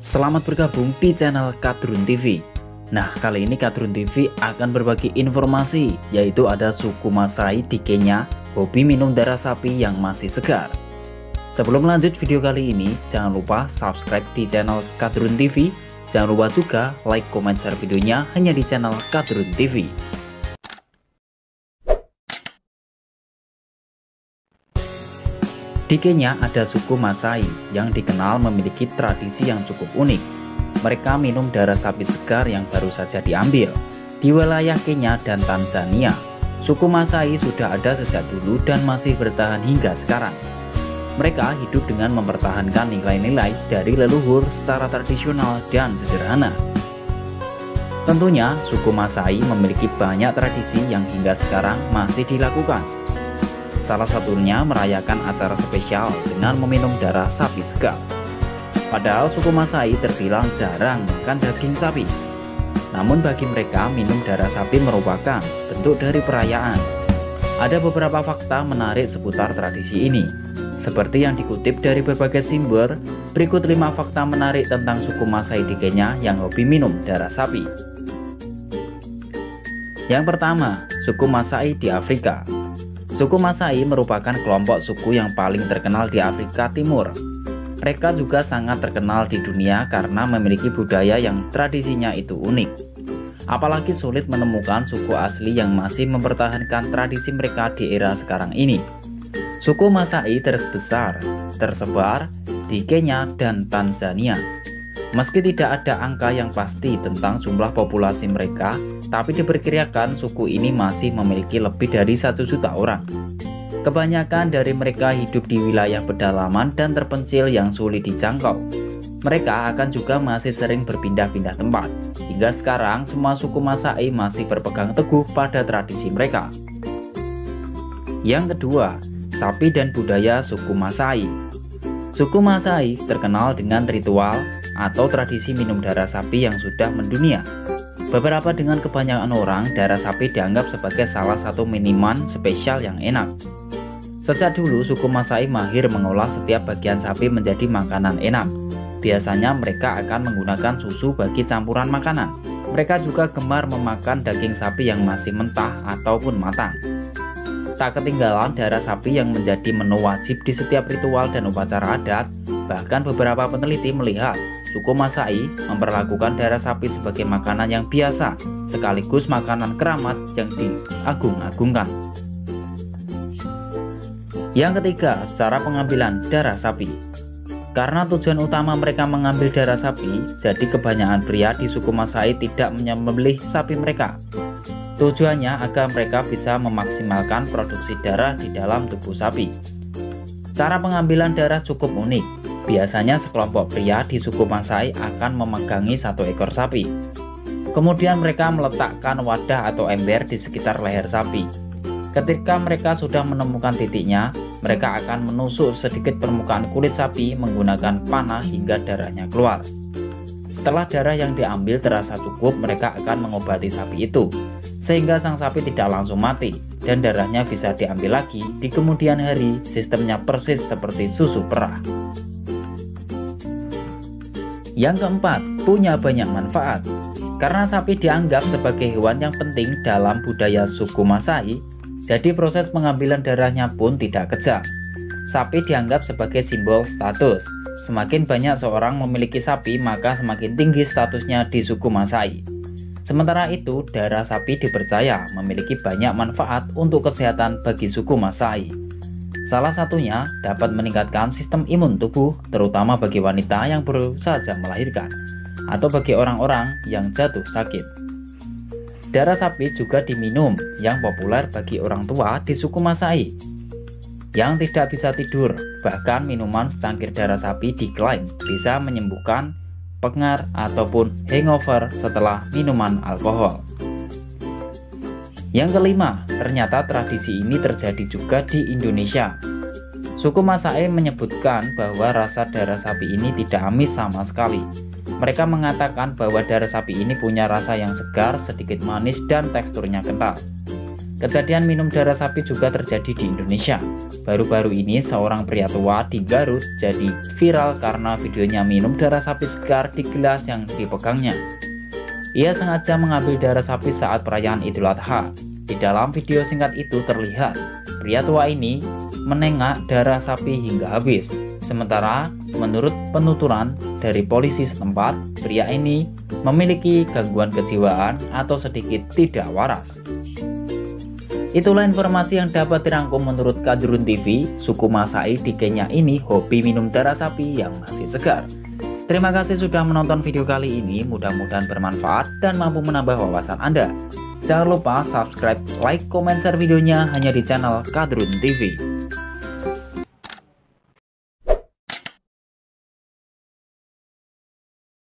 Selamat bergabung di channel Kadrun TV. Nah, kali ini Kadrun TV akan berbagi informasi, yaitu ada suku Masai di Kenya hobi minum darah sapi yang masih segar. Sebelum lanjut video kali ini, jangan lupa subscribe di channel Kadrun TV. Jangan lupa juga like, comment, share videonya hanya di channel Kadrun TV. Di Kenya ada suku Masai yang dikenal memiliki tradisi yang cukup unik. Mereka minum darah sapi segar yang baru saja diambil. Di wilayah Kenya dan Tanzania, suku Masai sudah ada sejak dulu dan masih bertahan hingga sekarang. Mereka hidup dengan mempertahankan nilai-nilai dari leluhur secara tradisional dan sederhana. Tentunya, suku Masai memiliki banyak tradisi yang hingga sekarang masih dilakukan. Salah satunya merayakan acara spesial dengan meminum darah sapi segar. Padahal suku Masai terbilang jarang makan daging sapi. Namun bagi mereka minum darah sapi merupakan bentuk dari perayaan. Ada beberapa fakta menarik seputar tradisi ini. Seperti yang dikutip dari berbagai sumber, berikut 5 fakta menarik tentang suku Masai di Kenya yang hobi minum darah sapi. Yang pertama, suku Masai di Afrika. Suku Masai merupakan kelompok suku yang paling terkenal di Afrika Timur. Mereka juga sangat terkenal di dunia karena memiliki budaya yang tradisinya itu unik. Apalagi sulit menemukan suku asli yang masih mempertahankan tradisi mereka di era sekarang ini. Suku Masai tersebar di Kenya dan Tanzania. Meski tidak ada angka yang pasti tentang jumlah populasi mereka, tapi diperkirakan suku ini masih memiliki lebih dari 1 juta orang. Kebanyakan dari mereka hidup di wilayah pedalaman dan terpencil yang sulit dijangkau. Mereka akan juga masih sering berpindah-pindah tempat. Hingga sekarang, semua suku Masai masih berpegang teguh pada tradisi mereka. Yang kedua, sapi dan budaya suku Masai. Suku Masai terkenal dengan ritual atau tradisi minum darah sapi yang sudah mendunia. Beberapa dengan kebanyakan orang, darah sapi dianggap sebagai salah satu minuman spesial yang enak. Sejak dulu, suku Masai mahir mengolah setiap bagian sapi menjadi makanan enak. Biasanya mereka akan menggunakan susu bagi campuran makanan. Mereka juga gemar memakan daging sapi yang masih mentah ataupun matang. Tak ketinggalan darah sapi yang menjadi menu wajib di setiap ritual dan upacara adat. Bahkan beberapa peneliti melihat suku Masai memperlakukan darah sapi sebagai makanan yang biasa, sekaligus makanan keramat yang diagung-agungkan. Yang ketiga, cara pengambilan darah sapi. Karena tujuan utama mereka mengambil darah sapi, jadi kebanyakan pria di suku Masai tidak menyembelih sapi mereka. Tujuannya agar mereka bisa memaksimalkan produksi darah di dalam tubuh sapi. Cara pengambilan darah cukup unik. Biasanya sekelompok pria di suku Masai akan memegangi 1 ekor sapi. Kemudian mereka meletakkan wadah atau ember di sekitar leher sapi. Ketika mereka sudah menemukan titiknya, mereka akan menusuk sedikit permukaan kulit sapi menggunakan panah hingga darahnya keluar. Setelah darah yang diambil terasa cukup, mereka akan mengobati sapi itu, sehingga sang sapi tidak langsung mati dan darahnya bisa diambil lagi di kemudian hari. Sistemnya persis seperti susu perah. Yang keempat, punya banyak manfaat. Karena sapi dianggap sebagai hewan yang penting dalam budaya suku Masai, jadi proses pengambilan darahnya pun tidak kejam. Sapi dianggap sebagai simbol status. Semakin banyak seorang memiliki sapi, maka semakin tinggi statusnya di suku Masai. Sementara itu, darah sapi dipercaya memiliki banyak manfaat untuk kesehatan bagi suku Masai. Salah satunya dapat meningkatkan sistem imun tubuh, terutama bagi wanita yang baru saja melahirkan, atau bagi orang-orang yang jatuh sakit. Darah sapi juga diminum, yang populer bagi orang tua di suku Masai yang tidak bisa tidur. Bahkan minuman secangkir darah sapi diklaim bisa menyembuhkan pengar ataupun hangover setelah minuman alkohol. Yang kelima, ternyata tradisi ini terjadi juga di Indonesia. Suku Masai menyebutkan bahwa rasa darah sapi ini tidak amis sama sekali. Mereka mengatakan bahwa darah sapi ini punya rasa yang segar, sedikit manis, dan teksturnya kental. Kejadian minum darah sapi juga terjadi di Indonesia. Baru-baru ini seorang pria tua di Garut jadi viral karena videonya minum darah sapi segar di gelas yang dipegangnya. Ia sengaja mengambil darah sapi saat perayaan Idul Adha. Di dalam video singkat itu terlihat pria tua ini menengak darah sapi hingga habis. Sementara menurut penuturan dari polisi setempat, pria ini memiliki gangguan kejiwaan atau sedikit tidak waras. Itulah informasi yang dapat dirangkum menurut Kadrun TV. Suku Masai di Kenya ini hobi minum darah sapi yang masih segar. Terima kasih sudah menonton video kali ini, mudah-mudahan bermanfaat dan mampu menambah wawasan Anda. Jangan lupa subscribe, like, komen, share videonya hanya di channel Kadrun TV.